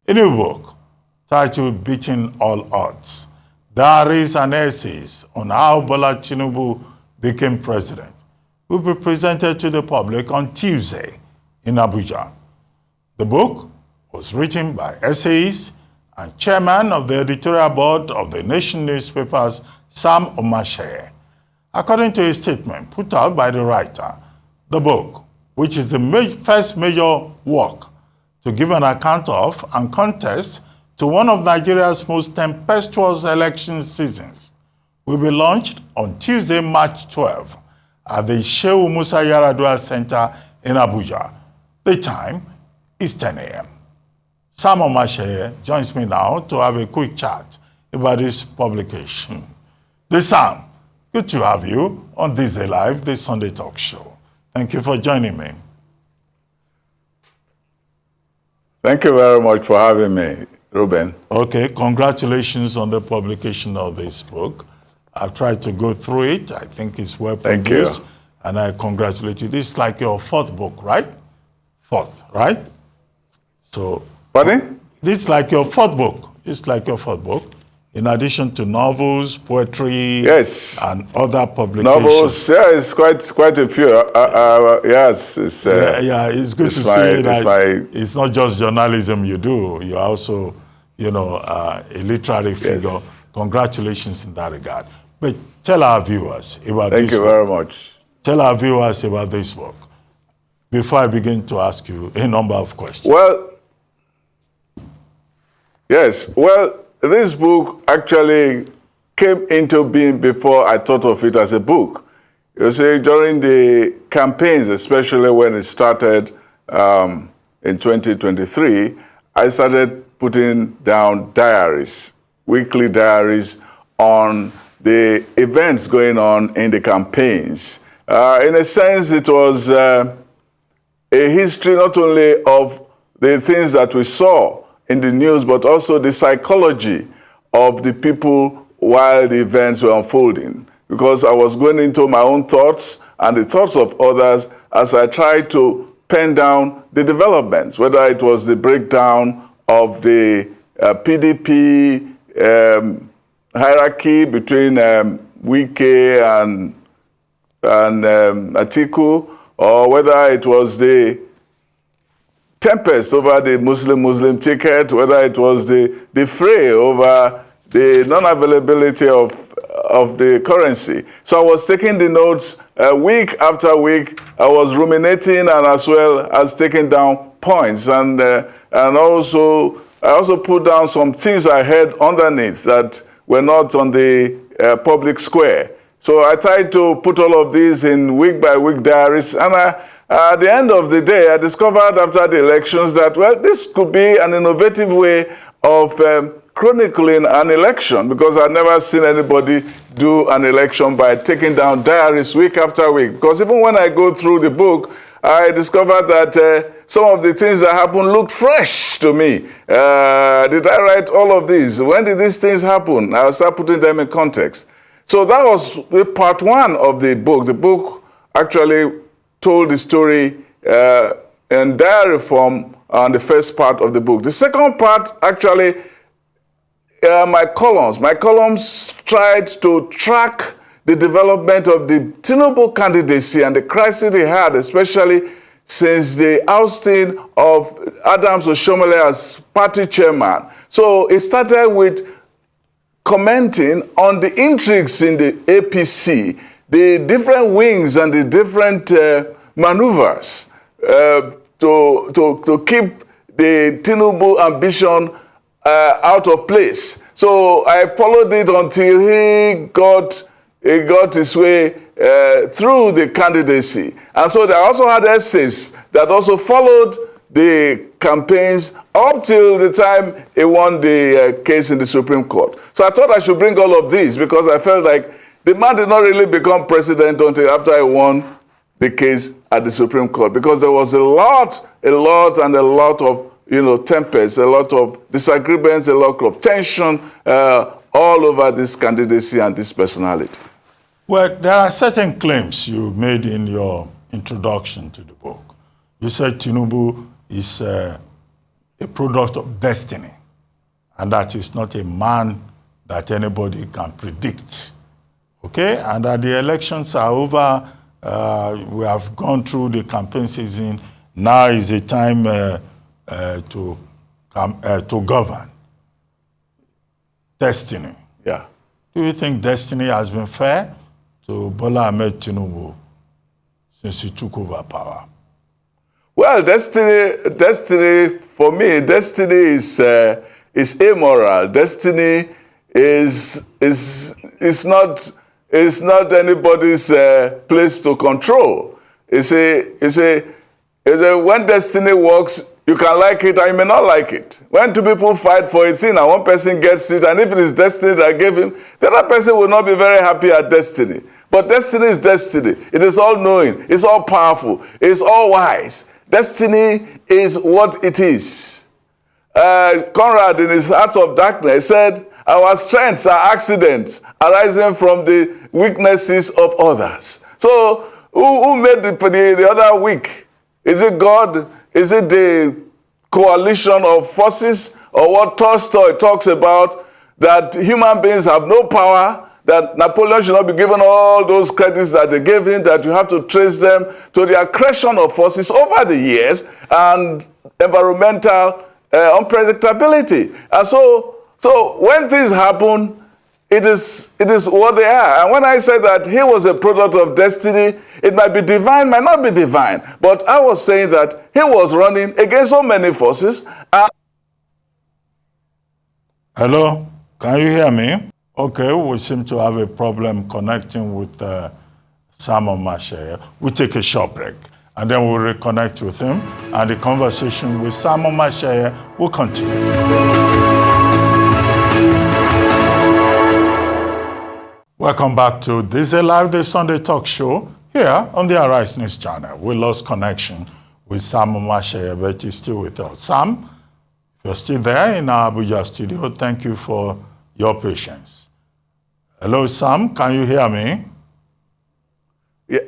A new book titled Beating All Odds, Diaries and Essays on how Bola Tinubu became president, will be presented to the public on Tuesday in Abuja. The book was written by essayist and chairman of the editorial board of the Nation newspapers, Sam Omatseye. According to a statement put out by the writer, the book, which is the first major work to give an account of and contest to one of Nigeria's most tempestuous election seasons, will be launched on Tuesday, March 12, at the Shehu Musa Yaradua Center in Abuja. The time is 10 a.m. Sam Omatseye joins me now to have a quick chat about this publication. Sam, good to have you on This Day Live, this Sunday talk show. Thank you for joining me. Thank you very much for having me, Ruben. Okay, congratulations on the publication of this book. I've tried to go through it. I think it's well produced. Thank you. And I congratulate you. This is like your fourth book, right? Fourth, right? So, Pardon? This is like your fourth book. It's like your fourth book. In addition to novels, poetry, yes, and other publications. Novels, yeah, it's quite a few. Yes, it's, it's good to see that it's not just journalism you do. You're also, a literary figure. Yes. Congratulations in that regard. But tell our viewers about this book. Thank you very much. Tell our viewers about this book before I begin to ask you a number of questions. Well, yes. Well, this book actually came into being before I thought of it as a book. You see, during the campaigns, especially when it started in 2023, I started putting down diaries, weekly diaries on the events going on in the campaigns. In a sense, it was a history not only of the things that we saw in the news, but also the psychology of the people while the events were unfolding. Because I was going into my own thoughts and the thoughts of others as I tried to pen down the developments, whether it was the breakdown of the PDP hierarchy between Wike and Atiku, or whether it was the tempest over the Muslim ticket, whether it was the fray over the non-availability of the currency. So I was taking the notes week after week. I was ruminating and as well as taking down points. And also, I also put down some things I heard underneath that were not on the public square. So I tried to put all of these in week-by-week diaries, and at the end of the day, I discovered after the elections that, well, this could be an innovative way of chronicling an election, because I've never seen anybody do an election by taking down diaries week after week. Because even when I go through the book, I discovered that some of the things that happened looked fresh to me. Did I write all of these? When did these things happen? I'll start putting them in context. So that was part one of the book. The book actually told the story in diary form on the first part of the book. The second part, actually, my columns. My columns tried to track the development of the Tinubu candidacy and the crisis he had, especially since the ousting of Adams Oshomole as party chairman. So it started with commenting on the intrigues in the APC, the different wings and the different maneuvers to keep the Tinubu ambition out of place. So I followed it until he got his way through the candidacy. And so they also had essays that also followed the campaigns up till the time he won the case in the Supreme Court. So I thought I should bring all of these because I felt like the man did not really become president until after he won the case at the Supreme Court, because there was a lot of tempest, a lot of disagreements, a lot of tension all over this candidacy and this personality. Well, there are certain claims you made in your introduction to the book. You said Tinubu is a product of destiny, and that is not a man that anybody can predict. Okay, and that the elections are over. We have gone through the campaign season. Now is the time to govern. Destiny. Yeah. Do you think destiny has been fair to Bola Ahmed Tinubu since he took over power? Well, destiny for me, destiny is amoral. Destiny is not anybody's place to control. It's a when destiny works, you can like it or you may not like it. When two people fight for a thing and one person gets it, and if it is destiny that gave him, the other person will not be very happy at destiny. But destiny is destiny. It is all-knowing. It's all-powerful. It's all-wise. Destiny is what it is. Conrad, in his Hearts of Darkness, said, our strengths are accidents arising from the weaknesses of others. So, who made the other weak? Is it God? Is it the coalition of forces? Or what Tolstoy talks about, that human beings have no power, that Napoleon should not be given all those credits that they gave him, that you have to trace them to the accretion of forces over the years and environmental unpredictability. And so when things happen, it is what they are. And when I said that he was a product of destiny, it might be divine, might not be divine. But I was saying that he was running against so many forces. Hello, can you hear me? Okay, we seem to have a problem connecting with Sam Omatseye. We'll take a short break, and then we'll reconnect with him, and the conversation with Sam Omatseye will continue. Welcome back to This is Live, the Sunday talk show here on the Arise News channel. We lost connection with Sam Omatseye, but he's still with us. Sam, if you're still there in our Abuja studio, thank you for your patience. Hello, Sam, can you hear me? Yeah.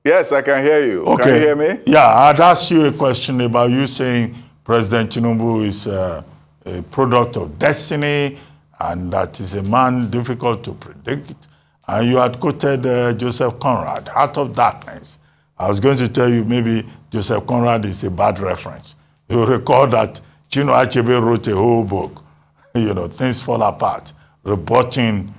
Yes, I can hear you. Okay. Can you hear me? Yeah, I'd asked you a question about you saying President Tinubu is a product of destiny, and that is a man difficult to predict. And you had quoted Joseph Conrad, Heart of Darkness. I was going to tell you maybe Joseph Conrad is a bad reference. You recall that Chino Achebe wrote a whole book, Things Fall Apart, rebutting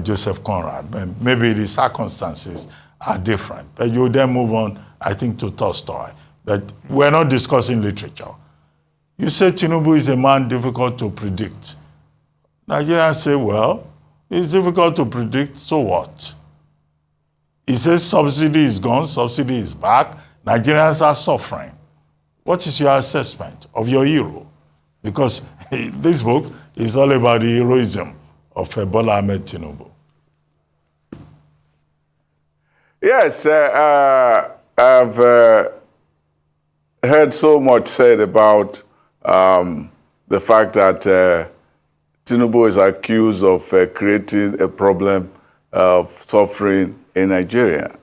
Joseph Conrad. Maybe the circumstances are different. But you then move on, I think, to Tolstoy. But we're not discussing literature. You say Tinubu is a man difficult to predict. Nigerians say, well, it's difficult to predict, so what? He says subsidy is gone, subsidy is back, Nigerians are suffering. What is your assessment of your hero? Because this book is all about the heroism of Bola Ahmed Tinubu. Yes, I've heard so much said about the fact that Tinubu is accused of creating a problem of suffering in Nigeria.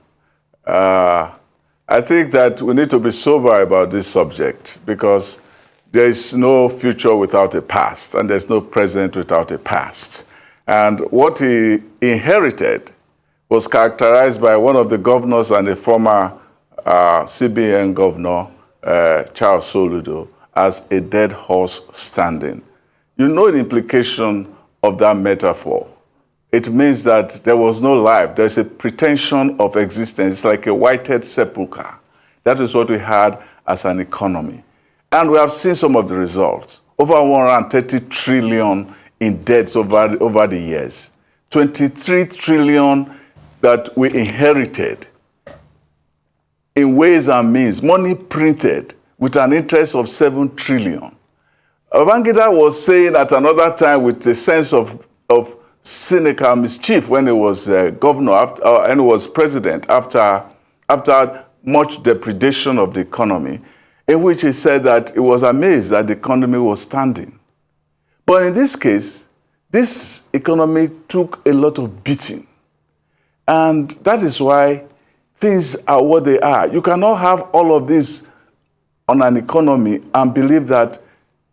I think that we need to be sober about this subject, because there is no future without a past, and there's no present without a past. And what he inherited was characterized by one of the governors and the former CBN governor, Charles Soludo, as a dead horse standing. You know the implication of that metaphor. It means that there was no life. There's a pretension of existence. It's like a whited sepulcher. That is what we had as an economy. And we have seen some of the results. Over 130 trillion in debts over the years. 23 trillion that we inherited in ways and means. Money printed with an interest of 7 trillion. Babangida was saying at another time with a sense of cynical mischief when he was governor and he was president after much depredation of the economy, in which he said that he was amazed that the economy was standing. But in this case, this economy took a lot of beating. And that is why things are what they are. You cannot have all of this on an economy and believe that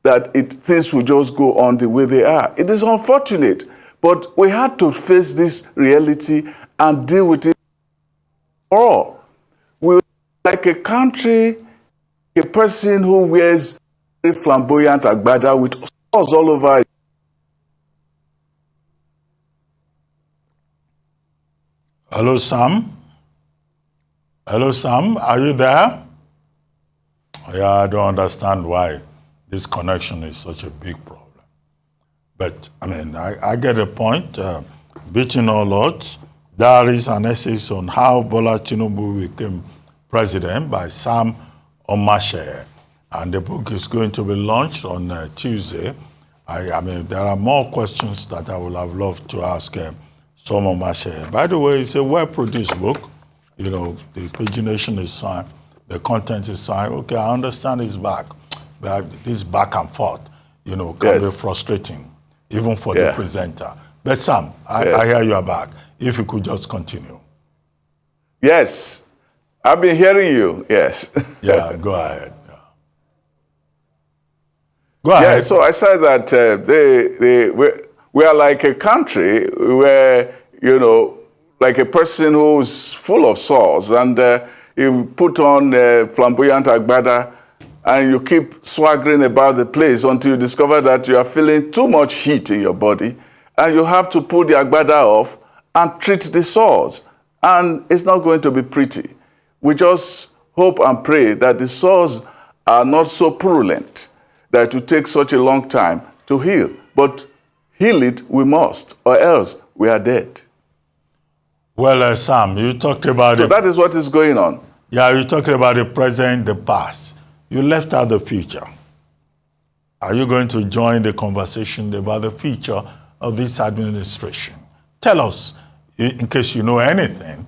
that things will just go on the way they are. It is unfortunate, but we had to face this reality and deal with it all. We are like a country, a person who wears a flamboyant agbada with stars all over. Hello, Sam. Hello, Sam. Are you there? Yeah, I don't understand why this connection is such a big problem. But, I mean, I get a point. Beating all odds, there is an essay on how Bola Tinubu became president by Sam Omatseye. And the book is going to be launched on Tuesday. I mean, there are more questions that I would have loved to ask Sam Omatseye. By the way, it's a well-produced book. You know, the pagination is fine. The content is fine. Okay, I understand it's back. But this back and forth, you know, can be frustrating, even for the presenter. But Sam, I hear you are back. If you could just continue. Yes, I've been hearing you, yes. Yeah, go ahead. Yeah. Go ahead. Yeah, so I said that we are like a country where, you know, like a person who's full of sores, and you put on flamboyant agbada and you keep swaggering about the place until you discover that you are feeling too much heat in your body, and you have to pull the agbada off and treat the sores. And it's not going to be pretty. We just hope and pray that the sores are not so purulent that it will take such a long time to heal. But heal it we must, or else we are dead. Well, Sam, you talked about So that is what is going on. Yeah, you talked about the present, the past. You left out the future. Are you going to join the conversation about the future of this administration? Tell us, in case you know anything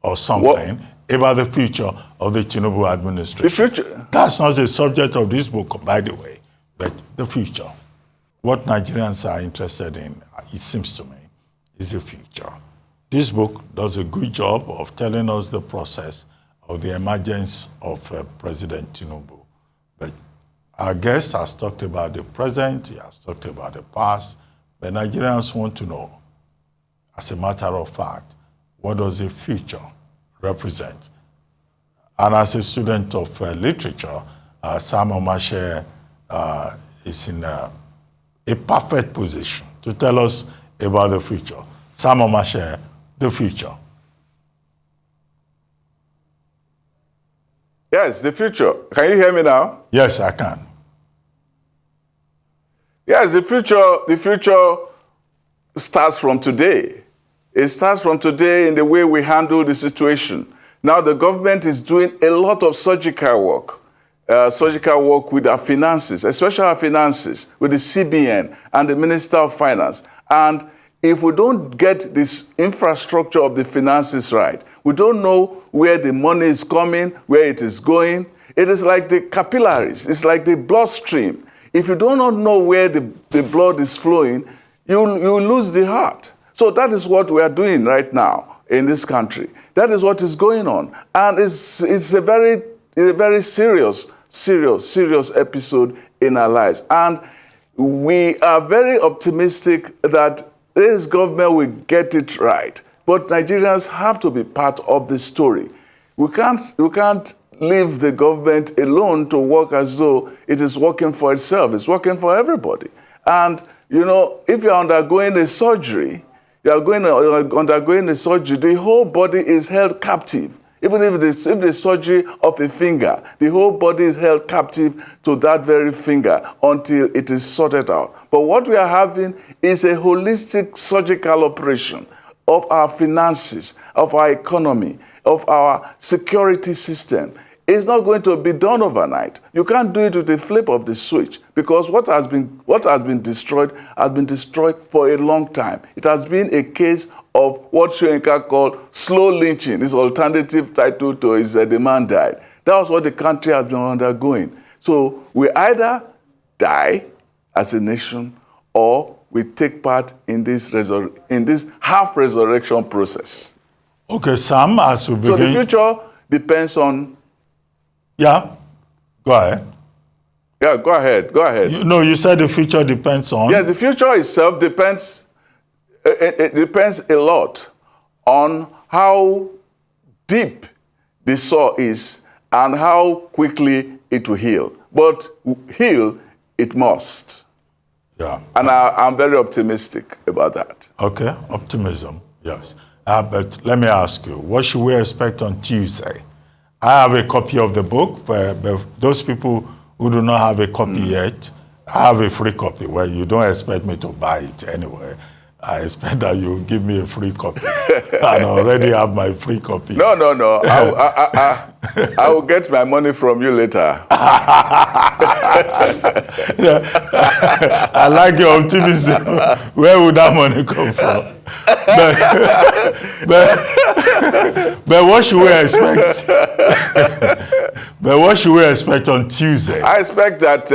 or something, about the future of the Tinubu administration. The future? That's not the subject of this book, by the way, but the future. What Nigerians are interested in, it seems to me, is the future. This book does a good job of telling us the process of the emergence of President Tinubu. But our guest has talked about the present, he has talked about the past, but Nigerians want to know, as a matter of fact, what does the future represent? And as a student of literature, Sam Omatseye is in a perfect position to tell us about the future. Sam Omatseye, the future. Yes, the future. Can you hear me now? Yes, I can. Yes, the future starts from today. It starts from today in the way we handle the situation. Now the government is doing a lot of surgical work with our finances, especially our finances, with the CBN and the Minister of Finance. And if we don't get this infrastructure of the finances right, we don't know where the money is coming, where it is going. It is like the capillaries. It's like the bloodstream. If you do not know where the blood is flowing, you lose the heart. So that is what we are doing right now in this country. That is what is going on. And it's a very serious episode in our lives. And we are very optimistic that this government will get it right. But Nigerians have to be part of the story. We can't leave the government alone to work as though it is working for itself. It's working for everybody. And, you know, if you're undergoing a surgery, the whole body is held captive. Even if the surgery of a finger, the whole body is held captive to that very finger until it is sorted out. But what we are having is a holistic surgical operation of our finances, of our economy, of our security system. It's not going to be done overnight. You can't do it with the flip of the switch, because what has been destroyed for a long time. It has been a case of what Shoyinka called slow lynching. His alternative title to his The Man Died. That was what the country has been undergoing. So we either die as a nation, or we take part in this half resurrection process. Okay, Sam, as we begin. So the future depends on. Yeah, go ahead. Yeah, go ahead. Go ahead. You said the future depends on. Yeah, the future itself depends. It depends a lot on how deep the sore is and how quickly it will heal. But heal, it must. Yeah. And I'm very optimistic about that. Okay, optimism, yes. But let me ask you, what should we expect on Tuesday? I have a copy of the book. For those people who do not have a copy yet, I have a free copy. Well, you don't expect me to buy it anyway. I expect that you give me a free copy. I already have my free copy. No. I will get my money from you later. I like your optimism. Where would that money come from? But what should we expect? But what should we expect on Tuesday? I expect that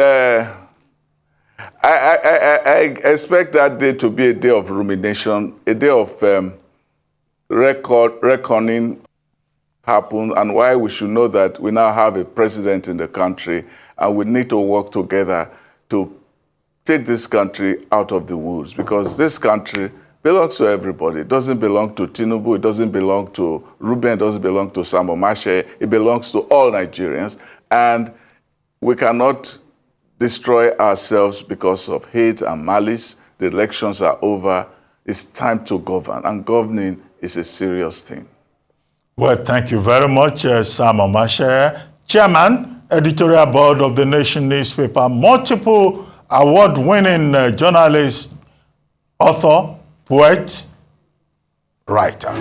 I expect that day to be a day of rumination, a day of reckoning happen, and why we should know that we now have a president in the country, and we need to work together to take this country out of the woods, because this country belongs to everybody. It doesn't belong to Tinubu, it doesn't belong to Ruben, it doesn't belong to Sam Omatseye, it belongs to all Nigerians, and we cannot destroy ourselves because of hate and malice. The elections are over. It's time to govern, and governing is a serious thing. Well, thank you very much, Sam Omatseye, Chairman, Editorial Board of the Nation newspaper, multiple award-winning journalist, author, poet, writer.